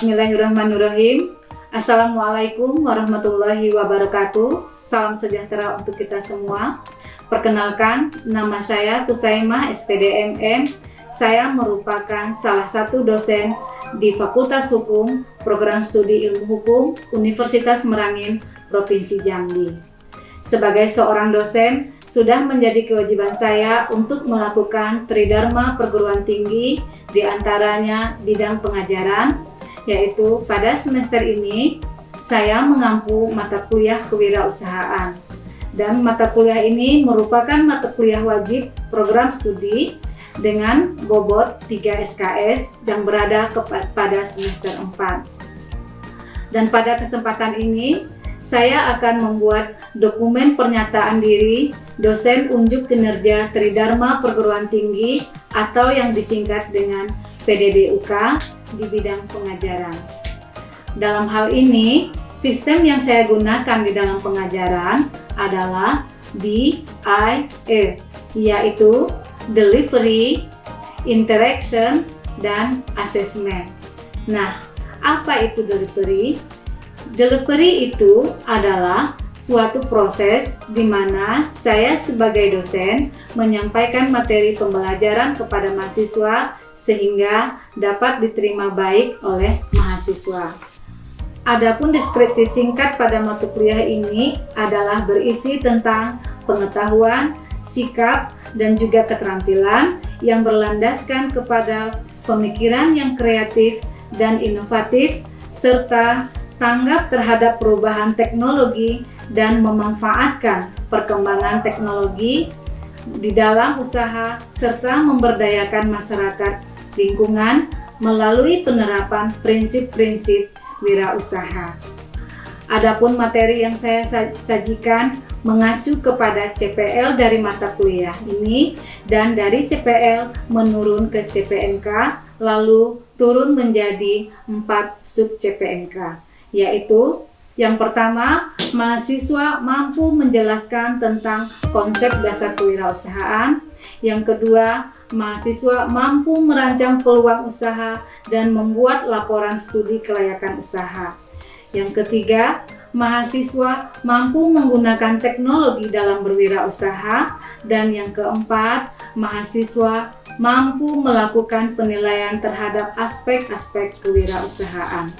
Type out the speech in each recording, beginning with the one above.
Bismillahirrahmanirrahim. Assalamualaikum warahmatullahi wabarakatuh. Salam sejahtera untuk kita semua. Perkenalkan, nama saya Kusaimah, SPD MM. Saya merupakan salah satu dosen di Fakultas Hukum, Program Studi Ilmu Hukum, Universitas Merangin, Provinsi Jambi. Sebagai seorang dosen, sudah menjadi kewajiban saya untuk melakukan tridharma perguruan tinggi, diantaranya bidang pengajaran, yaitu pada semester ini saya mengampu mata kuliah kewirausahaan. Dan mata kuliah ini merupakan mata kuliah wajib program studi dengan bobot 3 SKS yang berada pada semester 4. Dan pada kesempatan ini, saya akan membuat dokumen pernyataan diri dosen unjuk kinerja Tridharma Perguruan Tinggi atau yang disingkat dengan PDDUK di bidang pengajaran. Dalam hal ini, sistem yang saya gunakan di dalam pengajaran adalah DIE, yaitu Delivery, Interaction, dan Assessment. Nah, apa itu delivery? Delivery itu adalah suatu proses di mana saya sebagai dosen menyampaikan materi pembelajaran kepada mahasiswa sehingga dapat diterima baik oleh mahasiswa. Adapun deskripsi singkat pada mata kuliah ini adalah berisi tentang pengetahuan, sikap, dan juga keterampilan yang berlandaskan kepada pemikiran yang kreatif dan inovatif serta tanggap terhadap perubahan teknologi dan memanfaatkan perkembangan teknologi di dalam usaha serta memberdayakan masyarakat lingkungan melalui penerapan prinsip-prinsip wirausaha. Adapun materi yang saya sajikan mengacu kepada CPL dari mata kuliah ini dan dari CPL menurun ke CPNK lalu turun menjadi 4 sub CPNK. Yaitu yang pertama, mahasiswa mampu menjelaskan tentang konsep dasar kewirausahaan. Yang kedua, mahasiswa mampu merancang peluang usaha dan membuat laporan studi kelayakan usaha. Yang ketiga, mahasiswa mampu menggunakan teknologi dalam berwirausaha. Dan yang keempat, mahasiswa mampu melakukan penilaian terhadap aspek-aspek kewirausahaan.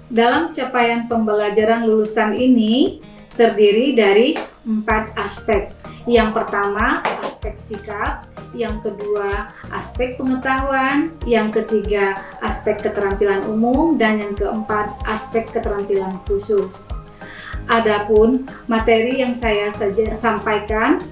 Dalam capaian pembelajaran lulusan ini terdiri dari 4 aspek. Yang pertama, aspek sikap. Yang kedua, aspek pengetahuan. Yang ketiga, aspek keterampilan umum. Dan yang keempat, aspek keterampilan khusus. Adapun materi yang saya sampaikan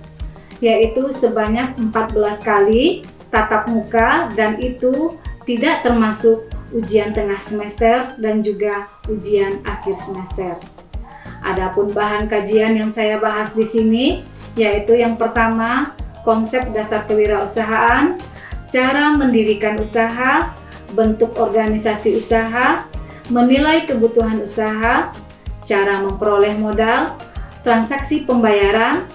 yaitu sebanyak 14 kali tatap muka dan itu tidak termasuk ujian tengah semester dan juga ujian akhir semester. Adapun bahan kajian yang saya bahas di sini yaitu yang pertama, konsep dasar kewirausahaan, cara mendirikan usaha, bentuk organisasi usaha, menilai kebutuhan usaha, cara memperoleh modal, transaksi pembayaran,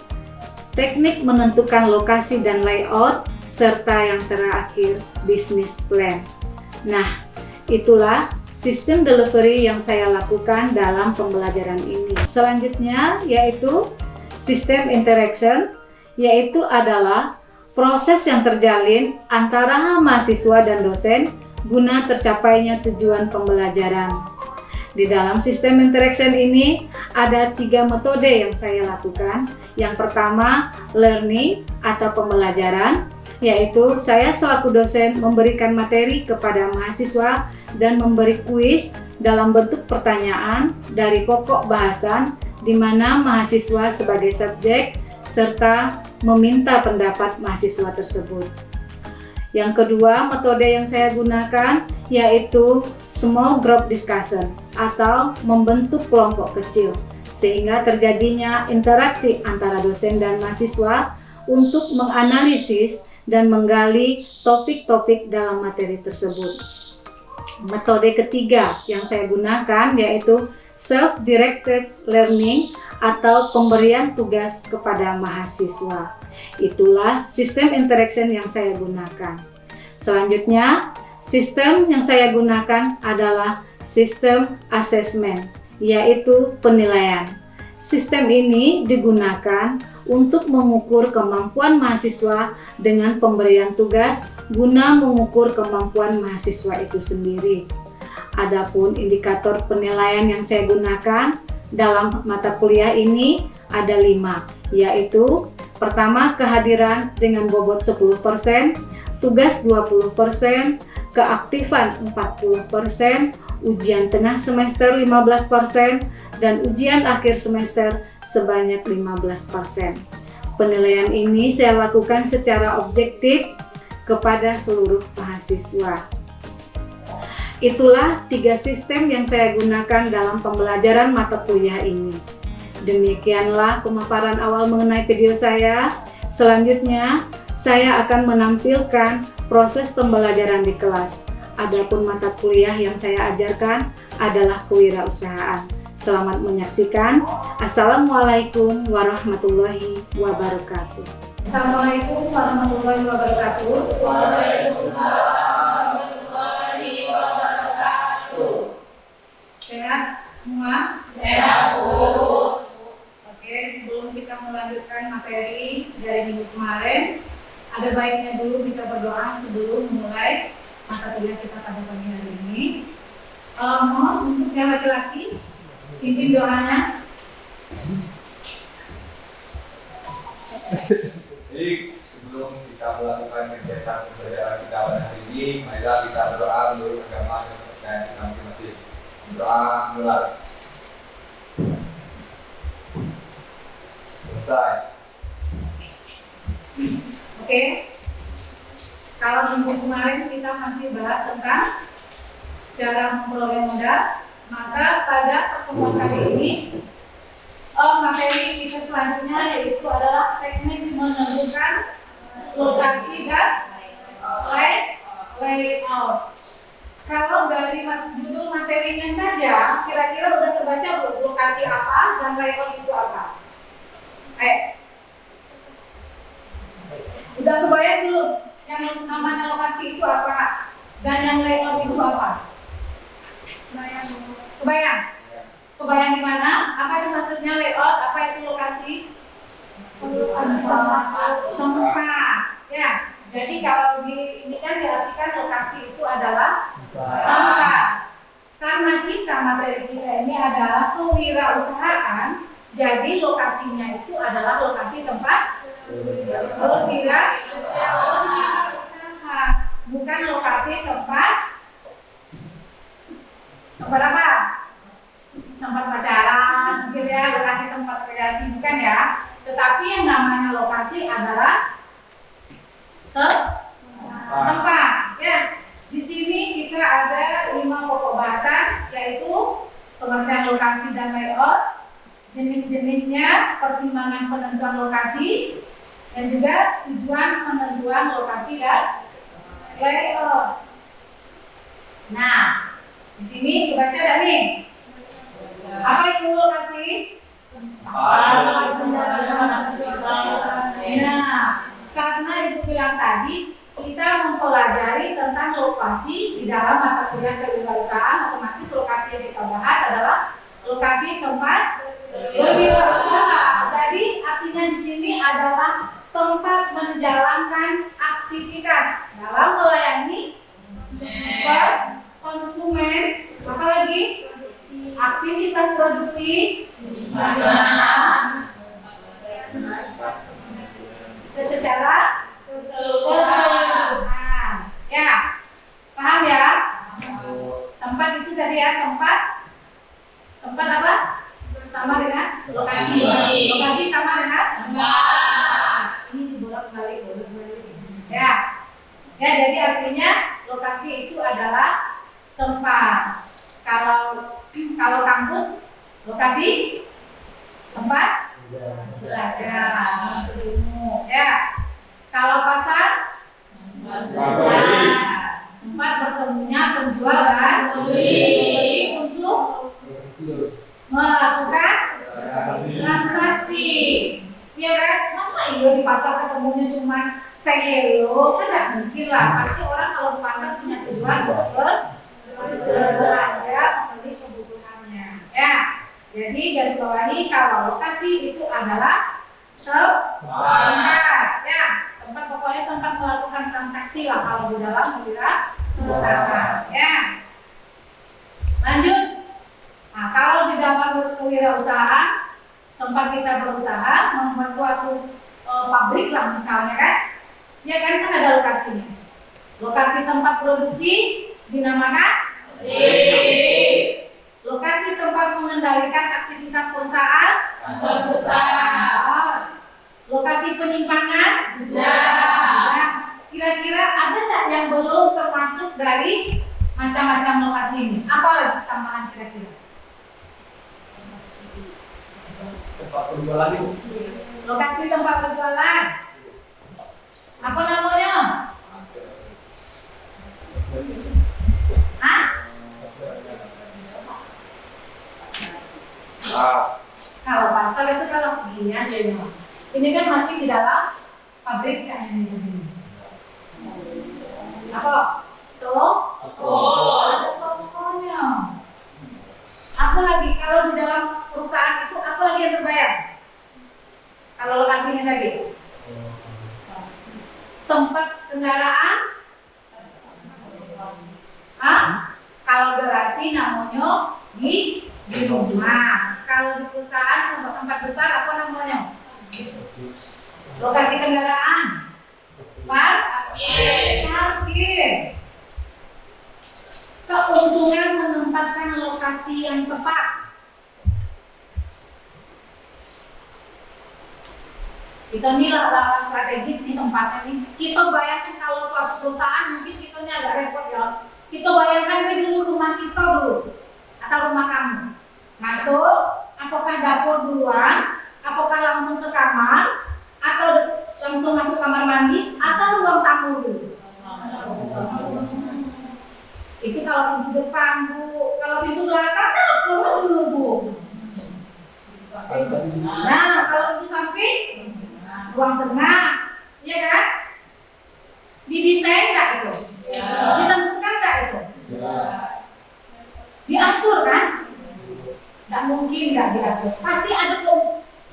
teknik menentukan lokasi dan layout, serta yang terakhir, bisnis plan. Nah, itulah sistem delivery yang saya lakukan dalam pembelajaran ini. Selanjutnya yaitu sistem interaction, yaitu adalah proses yang terjalin antara mahasiswa dan dosen guna tercapainya tujuan pembelajaran. Di dalam sistem interaction ini ada 3 metode yang saya lakukan. Yang pertama, learning atau pembelajaran, yaitu saya selaku dosen memberikan materi kepada mahasiswa dan memberi kuis dalam bentuk pertanyaan dari pokok bahasan di mana mahasiswa sebagai subjek serta meminta pendapat mahasiswa tersebut. Yang kedua, metode yang saya gunakan yaitu small group discussion atau membentuk kelompok kecil sehingga terjadinya interaksi antara dosen dan mahasiswa untuk menganalisis dan menggali topik-topik dalam materi tersebut. Metode ketiga yang saya gunakan yaitu self-directed learning atau pemberian tugas kepada mahasiswa. Itulah sistem interaction yang saya gunakan. Selanjutnya, Sistem yang saya gunakan adalah sistem asesmen, yaitu penilaian. Sistem ini digunakan untuk mengukur kemampuan mahasiswa dengan pemberian tugas guna mengukur kemampuan mahasiswa itu sendiri. Adapun indikator penilaian yang saya gunakan dalam mata kuliah ini ada 5, yaitu pertama, kehadiran dengan bobot 10%, tugas 20%, keaktifan 40%, ujian tengah semester 15%, dan ujian akhir semester sebanyak 15%. Penilaian ini saya lakukan secara objektif kepada seluruh mahasiswa. Itulah 3 sistem yang saya gunakan dalam pembelajaran mata kuliah ini. Demikianlah pemaparan awal mengenai video saya. Selanjutnya, saya akan menampilkan proses pembelajaran di kelas. Adapun mata kuliah yang saya ajarkan adalah kewirausahaan. Selamat menyaksikan. Assalamualaikum warahmatullahi wabarakatuh. Assalamualaikum warahmatullahi wabarakatuh. Waalaikumsalam warahmatullahi wabarakatuh. Sehat semua? Sehat, Bu. Oke, sebelum kita melanjutkan materi dari minggu kemarin, ada baiknya dulu kita berdoa sebelum memulai mata kuliah kita pada pagi hari ini. Mohon untuk yang laki-laki, pimpin doanya. Jadi sebelum kita melakukan kegiatan pembelajaran kita pada hari ini, marilah kita berdoa menurut agama dan kepercayaan kita masing-masing. Doa mulai. Selesai. Oke. Kalau minggu kemarin kita masih bahas tentang cara memperoleh modal, maka pada pertemuan kali ini materi kita selanjutnya yaitu adalah teknik menentukan lokasi dan layout. Kalau dari judul materinya saja, kira-kira udah terbaca belum lokasi apa dan layout itu apa? Udah kebayang belum yang namanya lokasi itu apa dan yang layout itu apa? Kebayang? Kebayang di mana? Apa itu maksudnya layout? Apa itu lokasi? Tempat. Ya. Jadi kalau ini kan diartikan lokasi itu adalah tempat. Karena kita materi kita ini adalah kewirausahaan, jadi lokasinya itu adalah lokasi tempat berwirausaha, bukan lokasi tempat apa? Tempat pacaran, mungkin ya, lokasi tempat rekreasi, bukan ya. Tetapi yang namanya lokasi adalah tempat. Ya, di sini kita ada 5 pokok bahasan, yaitu pengertian lokasi dan layout, jenis-jenisnya, pertimbangan penentuan lokasi, dan juga tujuan penentuan lokasi dan layout. Nah, di sini dibaca dan nih. Apa itu lokasi? Nah, karena Ibu bilang tadi kita mempelajari tentang lokasi di dalam mata kuliah kewirausahaan, otomatis lokasi yang kita bahas adalah lokasi tempat berwirausaha. Jadi artinya di sini adalah tempat menjalankan aktivitas dalam melayani konsumen, apalagi aktivitas produksi secara keseluruhan. Ya, paham ya? Tempat itu tadi ya, tempat apa? Sama dengan lokasi. Lokasi sama dengan tempat. Ini dibolak-balik. Ya. Ya, jadi artinya lokasi itu adalah tempat. Kalau kampus, lokasi tempat belajar, ilmu. Ya. Kalau pasar, tempat bertemunya penjual dan pembeli untuk melakukan transaksi. Ya kan? Masa iya di pasar ketemu ketemunya cuma say hello, kan nggak mungkin lah. Pasti orang kalau ke pasar punya tujuan untuk berbelanja membeli kebutuhannya. Ya, jadi garis bawahi kalau lokasi itu adalah tempat, ya, tempat pokoknya tempat melakukan transaksi lah kalau di dalam usaha. Ya, lanjut. Nah, kalau di dalam kewirausahaan, tempat kita berusaha membuat suatu pabrik lah misalnya kan, ya kan ada lokasinya. Lokasi tempat produksi dinamakan lokasi tempat mengendalikan aktivitas perusahaan. Lokasi penyimpanan. Nah, kira-kira ada nggak yang belum termasuk dari macam-macam lokasi ini? Apa lagi tambahan kira-kira? Tempat penjualan itu. Lokasi tempat berjualan. Apa namanya? Hah? Kalau pasar itu kalau begini aja ya. Ini kan masih di dalam pabrik cahaya ini. Apa? Toko. Ada tokonya. Apa lagi? Kalau di dalam perusahaan itu apa lagi yang terbayar? Kalau lokasinya tadi? Tempat kendaraan? Hah? Kalau garasi namanya di rumah. Kalau di perusahaan tempat besar apa namanya? Lokasi kendaraan? Parkir. Keuntungan menempatkan lokasi yang tepat. Kita ini lah strategis nih tempatnya nih. Kita bayangkan kalau suatu perusahaan mungkin kita ini agak repot ya. Kita bayangkan dulu rumah kita dulu atau rumah kamu. Masuk, apakah dapur duluan, apakah langsung ke kamar, atau langsung masuk kamar mandi, atau ruang tamu dulu? Itu kalau pintu depan Bu, kalau pintu belakang dapur dulu Bu. Nah, kalau pintu samping, ruang tengah, iya kan? Didesain nggak itu? Ditentukan nggak itu? Diatur kan? Nggak mungkin nggak diatur. Pasti ada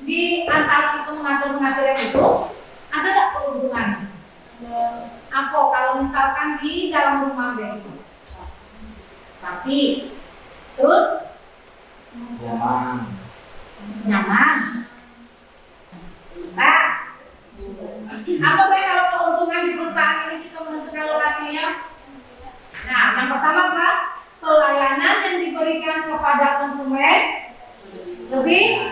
di antara kita mengatur yang itu, ada nggak keuntungannya? Apa kalau misalkan di dalam rumah gitu? Tapi terus nyaman. Nah, apa baik kalau keuntungan di perusahaan ini kita menentukan lokasinya? Nah, yang pertama apa? Pelayanan yang diberikan kepada konsumen lebih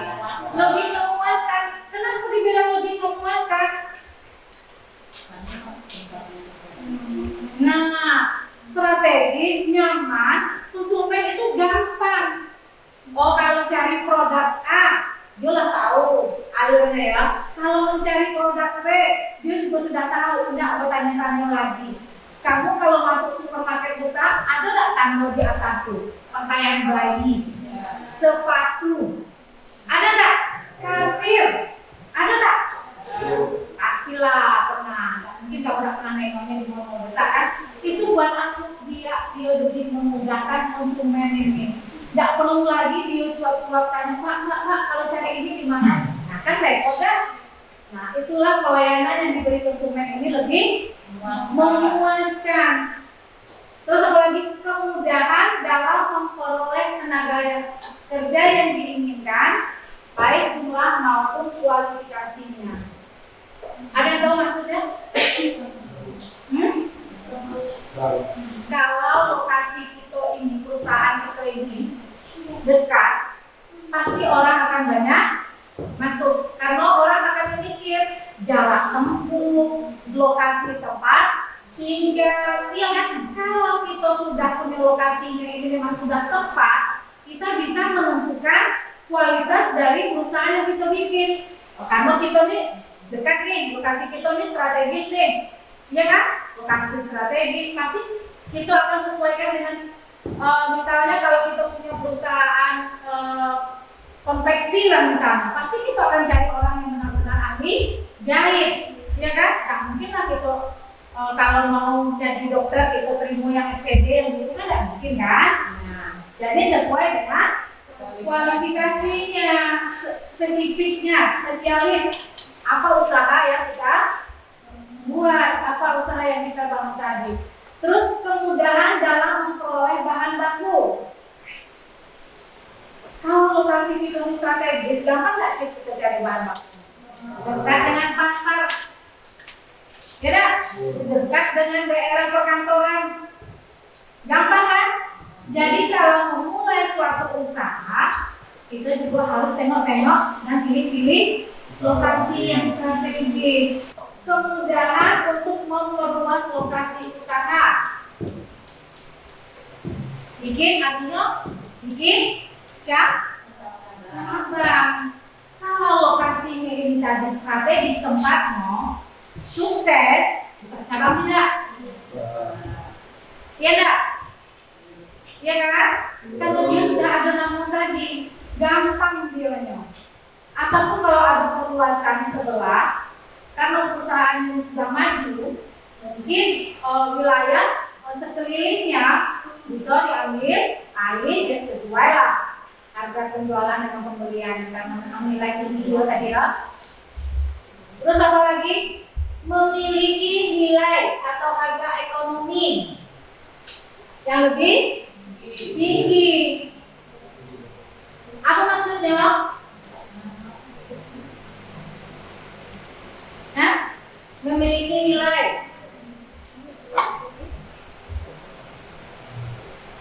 memuaskan. Kenapa dibilang lebih memuaskan? Nah, strategis, nyaman, konsumen itu gampang. Oh, kalau cari produk A, dia lah tahu alurnya ya. Kalau mencari produk B, dia juga sudah tahu, tidak bertanya-tanya lagi. Kamu kalau masuk supermarket besar, ada nggak tanda di atas tuh? Pakaian bayi, sepatu, ada nggak? Kasir, ada nggak? Pastilah pernah. Mungkin kamu nggak pernah nengoknya di mall besar kan? Itu buat aku dia lebih memudahkan konsumen ini. Nggak perlu lagi dia cuap-cuap tanya, Pak, kalau cari ini di mana? Nah kan repot dah. Nah itulah pelayanan yang diberi konsumen ini lebih memuaskan. Terus apalagi kemudahan dalam memperoleh tenaga kerja yang diinginkan, baik jumlah maupun kualifikasinya. Ada yang tahu maksudnya? Kalau lokasi kita ini, perusahaan kita ini dekat, pasti orang akan banyak masuk. Karena orang akan memikir jarak tempuh, lokasi tempat tinggal. Iya kan? Kalau kita sudah punya lokasinya ini memang sudah tepat, kita bisa menentukan kualitas dari perusahaan yang kita bikin. Karena kita nih dekat nih, lokasi kita nih strategis nih, iya kan? Lokasi strategis pasti kita akan sesuaikan dengan misalnya kalau kita punya perusahaan konveksi lah misalnya, pasti kita akan cari orang yang benar-benar ahli jahit. ya kan? Nah, mungkin lah gitu. Kalau mau jadi dokter itu terima yang SPD yang gitu kan nggak mungkin kan? Nah, jadi sesuai dengan kualifikasinya, spesifiknya, spesialis apa usaha yang kita buat, apa usaha yang kita bangun tadi. Terus kemudahan dalam memperoleh bahan baku. Kalau lokasi kita ini strategis, gampang nggak sih kita cari bahan baku? Dekat dengan pasar, ya, dekat dengan daerah perkantoran, gampang kan? Jadi kalau memulai suatu usaha, kita juga harus tengok-tengok dan pilih-pilih lokasi yang strategis. Kemudahan untuk memperluas lokasi usaha. Bikin artinya bikin cabang. Kalau lokasinya ini tadi strategis tempatnya, sukses, bukan cabang tidak? Iya enggak? Iya kan? Kalau dia sudah ada nama tadi, gampang dianya. Ataupun kalau ada perluasan di sebelah, karena perusahaan ini sudah maju, mungkin wilayah sekelilingnya bisa diambil alih dan sesuai lah harga penjualan dengan pembelian karena memang nilai tinggi tadi ya. Terus apa lagi? Memiliki nilai atau harga ekonomi yang lebih tinggi. Apa maksudnya? Memiliki nilai.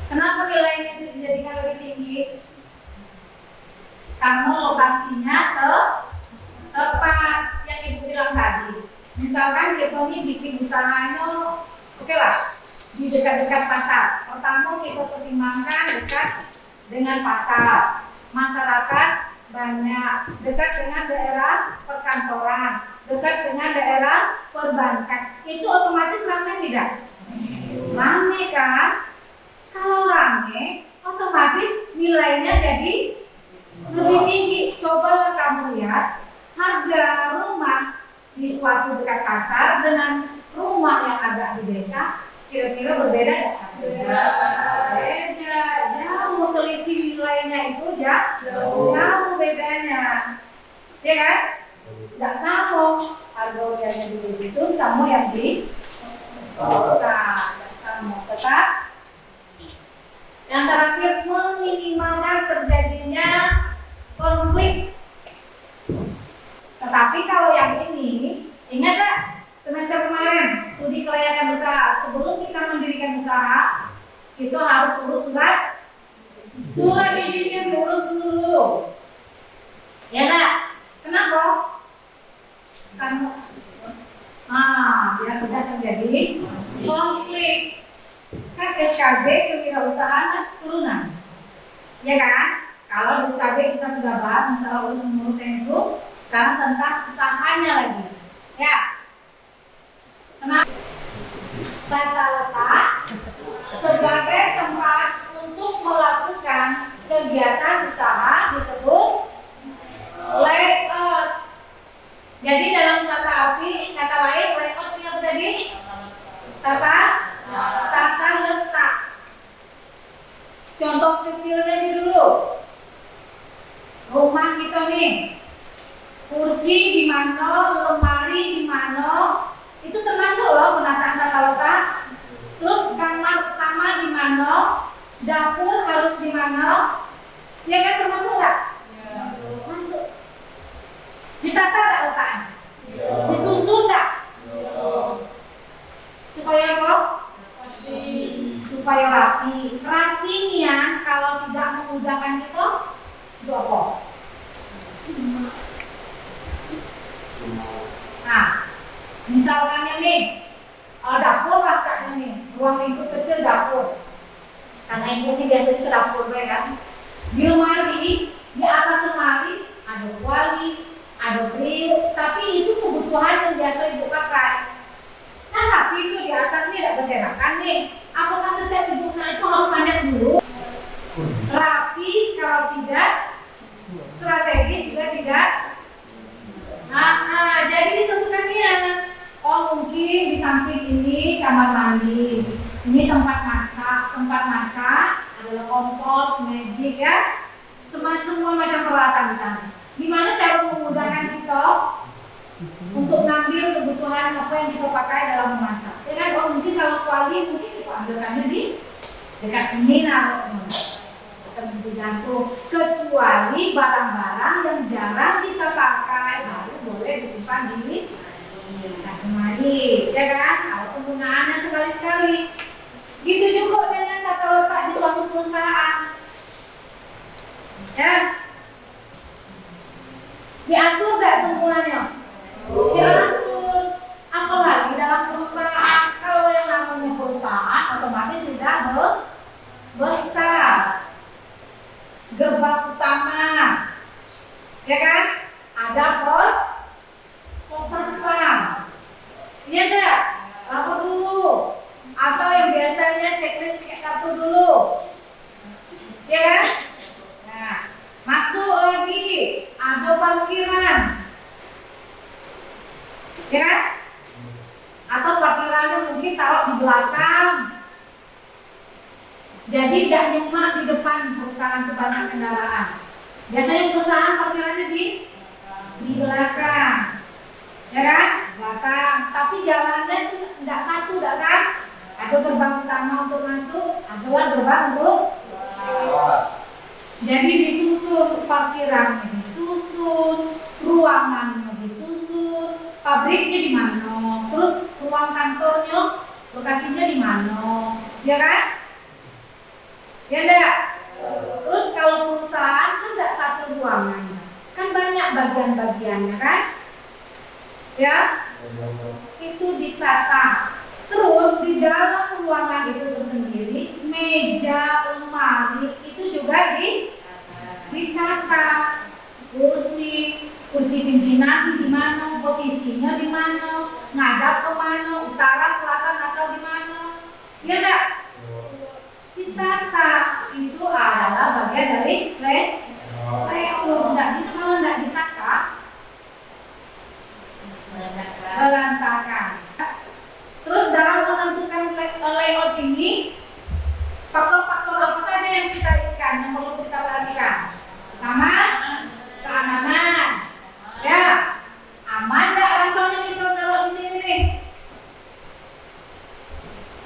Kenapa nilainya itu dijadikan lebih tinggi? Karena lokasinya tepat yang ibu bilang tadi. Misalkan kita ini bikin usahanya, oke lah, di dekat-dekat pasar. Pertama kita pertimbangkan dekat dengan pasar, masyarakat banyak, dekat dengan daerah perkantoran, dekat dengan daerah perbankan. Itu otomatis ramai tidak? Ramai kan? Kalau ramai, otomatis nilainya jadi lebih tinggi. Cobalah kamu lihat harga rumah di suatu dekat pasar dengan rumah yang ada di desa, kira-kira berbeda ya? Beda, jauh selisih nilainya itu jauh bedanya, ya kan? Tidak sama harga yang di dusun sama yang di kota, tidak sama. Tetap yang terakhir meminimalkan terjadinya konflik. Tetapi kalau yang ini, ingat gak semester kemarin studi kelayakan usaha, sebelum kita mendirikan usaha kita harus urus surat izinnya diurus dulu, ya gak? Kenapa? Karena biar tidak terjadi konflik. Kan SKB kewirausahaan turunan, ya kan? Kalau di SKB kita sudah bahas masalah urus-urusan itu, sekarang tentang usahanya lagi, ya. Kenapa? Tata letak sebagai tempat untuk melakukan kegiatan usaha disebut layout. Jadi dalam kata lain layout ini apa tadi? Tata letak. Contoh kecilnya dulu. Rumah kita nih, kursi di mana, lemari di mana, itu termasuk loh penataan tata letak. Terus kamar utama di mana, dapur harus di mana, ya kan termasuk nggak? Masuk. Ditata nggak letaknya? Disusun nggak? Supaya apa? Supaya rapi. Rapinya kalau tidak memudahkan kita, itu apa? Nah, misalkan nih, dapur kacanya nih, ruang lingkup kecil dapur. Karena ibu ini biasanya ke dapur kan. Di lemari, di atas lemari ada kuali, ada periuk, tapi itu kebutuhan yang biasa ibu pakai. Nah, tapi itu di atas ini ada berserakan nih. Apakah setiap ibu itu harus banyak dulu? Rapi, kalau tidak strategis juga tidak. Jadi ditentukannya samping ini kamar mandi. Ini tempat masak. Tempat masak adalah kompor, semejik ya. Semua macam peralatan di sana. Gimana cara memudahkan kita untuk ngambil kebutuhan apa yang kita pakai dalam memasak? Ya kan, oh mungkin kalau kuali mungkin kita ambilkannya di dekat sini nah, tergantung. Kecuali barang-barang yang jarang kita pakai baru boleh disimpan di kasih mandi, ya kan? Kalau penggunaannya sekali-sekali. Gitu juga dengan tata letak di suatu perusahaan. Ya, diatur nggak semuanya? Diatur. Apalagi dalam perusahaan. Kalau yang namanya perusahaan otomatis sudah besar. Gerbang utama, ya kan? Ada pos satpam. Iya enggak? Lapor dulu. Atau yang biasanya checklist pakai kartu dulu, ya kan? Nah, masuk lagi, ada parkiran, ya kan? Atau parkirannya mungkin taruh di belakang. Jadi tidak nyemak di depan perusahaan kebanyakan kendaraan. Biasanya perusahaan parkirannya di belakang, ya kan? Belakang. Tapi jalannya itu tidak satu, tidak kan? Ada gerbang utama untuk masuk, adalah gerbang untuk jadi disusun, parkirannya disusun, ruangannya disusun, pabriknya di mana, terus ruang kantornya lokasinya di mana, ya kan? Ya enggak? Terus kalau perusahaan kan enggak satu ruangan, kan banyak bagian-bagiannya kan? Ya? Itu ditata. Terus di dalam ruangan itu tersendiri, meja, lemari itu juga ditata. Kursi pimpinan di mana, posisinya di mana, ngadap ke mana, utara, selatan atau di mana. Ya enggak? Ditata. Itu adalah bagian dari reatur. Enggak bisa kalau enggak ditata, berantakan. Terus dalam menentukan layout ini, faktor-faktor apa saja yang kita inginkan, yang perlu kita perhatikan? Pertama, keamanan. Ya, aman nggak rasanya kita taruh di sini nih?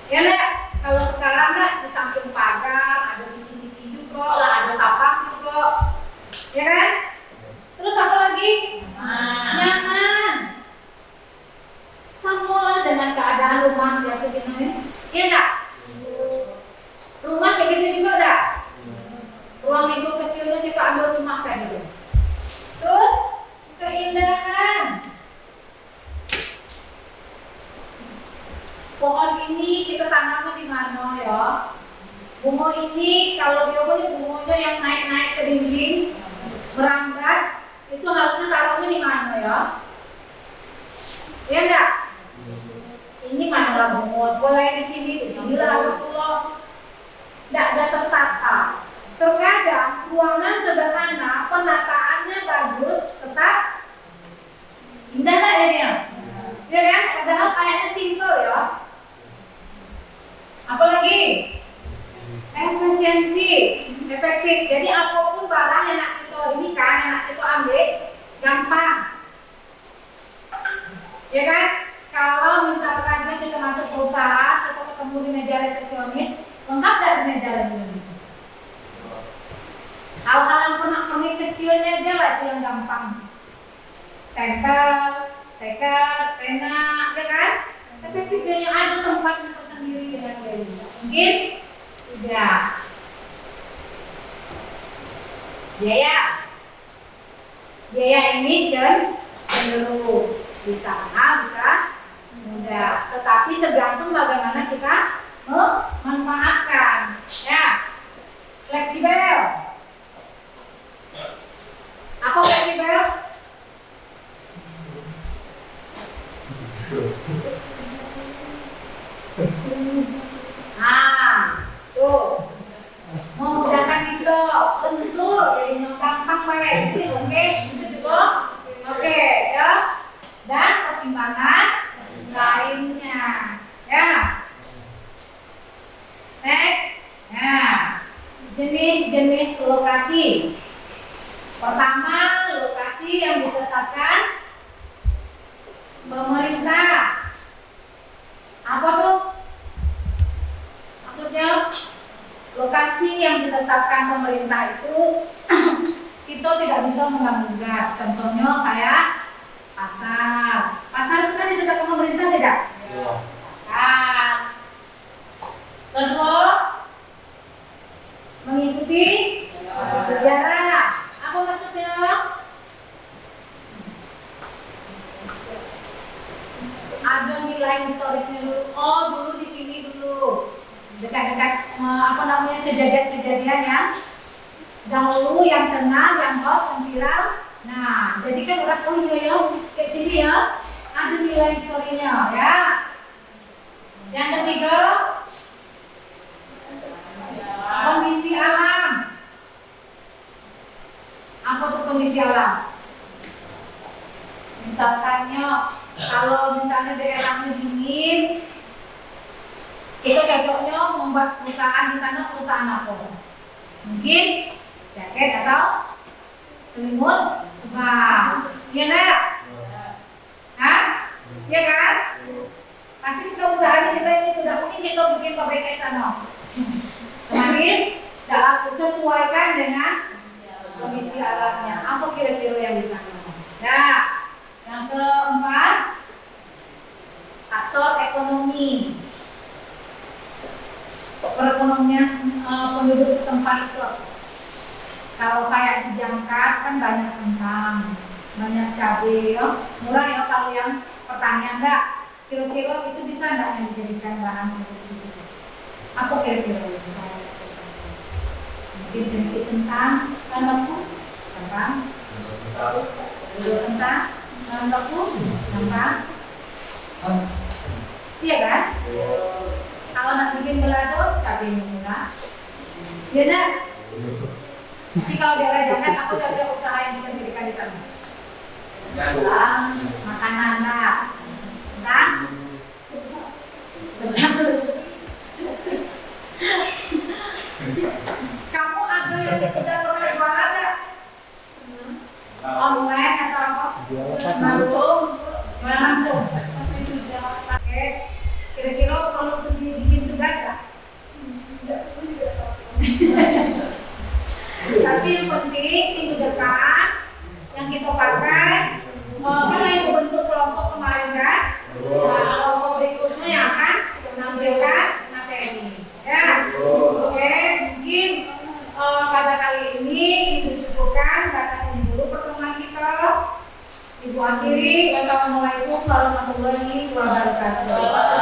Ya nggak? Kalau sekarang nggak di samping pagar, ada CCTV juga, lah ada sapam juga, ya kan? Terus apa lagi? Nyaman. Samalah dengan keadaan rumah ya begini, iya enggak? Rumah kayak gitu juga enggak? Ruang lingkup kecilnya kita ambil rumah kayak gitu. Terus keindahan. Pohon ini kita tanamnya di mana ya? Bunga ini kalau dia punya bunganya yang naik-naik ke dinding, berangkat, itu harusnya taruhnya di mana ya? Iya enggak? Ini mana bunga, boleh di sini lah pulau. Tidak ada tertata. Terkadang ruangan sederhana, penataannya bagus, tetap indah lah ya dia. Ya kan? Padahal kayaknya simple ya. Apalagi efisiensi, efektif. Jadi apapun barang yang nak kita ini kan, yang nak kita ambil gampang. Ya kan? Kalau misalkan kita masuk perusahaan, kita ketemu di meja resepsionis, lengkap dari meja resepsionis. Hal-hal yang pernak-pernik kecilnya aja lah itu yang gampang. Stempel, stiker, pena, ya kan? Tapi tidaknya ada tempatnya tersendiri dengan lainnya. Mungkin tidak. Biaya ini cenderung bisa mahal, bisa mudah. Tetapi tergantung bagaimana kita memanfaatkan. Ya, fleksibel. Apa fleksibel? Nah, tuh memudahkan kita lentur, jadinya gampang pakai di sini, oke? Itu juga, oke, ya. Dan pertimbangan lainnya. jenis lokasi. Pertama, lokasi yang ditetapkan pemerintah. Apa tuh? Maksudnya lokasi yang ditetapkan pemerintah itu kita tidak bisa mengganggu-gugat. Contohnya kayak pasar. Pasar itu kan ditetapkan pemerintah tidak? Nah, kedua, mengikuti sejarah. Apa maksudnya? Ada nilai historisnya dulu. Oh, dulu di sini dulu. Dekat-dekat kejadian-kejadian yang dahulu, yang tenang, yang hot, yang viral. Nah, jadi kan orang ya, kayak sini ya, ada nilai historinya ya. Yang ketiga, kondisi alam. Apa tuh kondisi alam? Misalkannya, kalau misalnya daerahnya dingin, itu cocoknya membuat perusahaan di sana perusahaan apa? Mungkin jaket atau selimut. Nah, iya enggak? Hah? Iya kan? Pasti kita usahanya kita ini tidak mungkin kita bikin pabrik di sana. Otomatis dalam sesuaikan dengan kondisi alamnya. Apa kira-kira yang di sana? Nah, yang keempat, faktor ekonomi. Perekonomian penduduk setempat itu. Kalau kayak di Jangkar kan banyak kentang, banyak cabai, ya. Murah ya kalau yang pertanian enggak. Kira-kira itu bisa enggak yang dijadikan bahan produksi itu? Apa kira-kira yang bisa? Mungkin dari kentang, kan aku, kentang, kentang, aku, kentang, iya kan? Kalau nak bikin belado, cabai murah. Ya nak? Jadi kalau daerah Jangkar, aku cocok usaha yang kita dirikan di sana. Makanan anak, kan? Sedang. Kamu ada yang sudah pernah jualan nggak? Online atau apa? Langsung, jualan langsung. Oke. Kira-kira kalau untuk bikin tugas nggak? Tapi yang penting minggu depan yang kita pakai kan yang bentuk kelompok kemarin kan? Nah, kelompok berikutnya yang akan menampilkan materi. Ya, oke. Mungkin pada kali ini dicukupkan batas ini dulu pertemuan kita. Ibu akhiri. Wassalamualaikum warahmatullahi wabarakatuh.